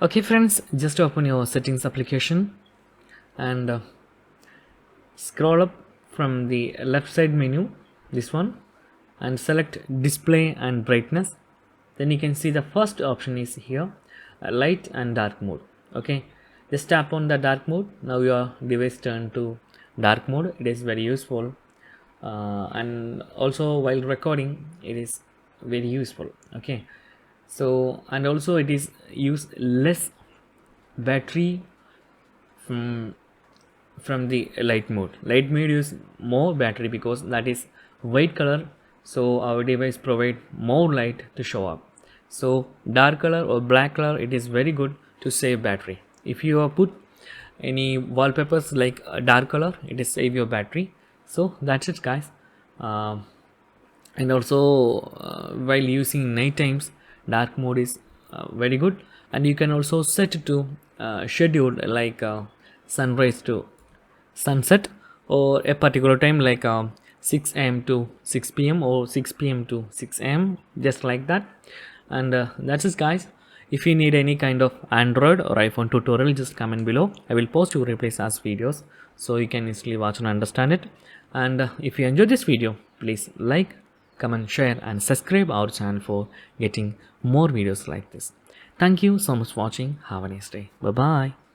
Okay friends, just open your settings application and scroll up from the left side menu, this one, and select display and brightness. Then you can see the first option is here, light and dark mode. Okay, just tap on the dark mode. Now your device turn to dark mode. It is very useful, and also while recording it is very useful. Okay, so and also it is use less battery from the light mode. Light mode use more battery because that is white color, so our device provide more light to show up. So dark color or black color, it is very good to save battery. If you put any wallpapers like a dark color, it is save your battery. So that's it guys. And also while using night times, dark mode is very good, and you can also set it to schedule like sunrise to sunset, or a particular time like 6 a.m. to 6 p.m. or 6 p.m. to 6 a.m. just like that. And that's it guys. If you need any kind of Android or iPhone tutorial, just comment below. I will post your replays as videos so you can easily watch and understand it. And if you enjoyed this video, please like, comment, share and subscribe our channel for getting more videos like this. Thank you so much for watching. Have a nice day. Bye bye.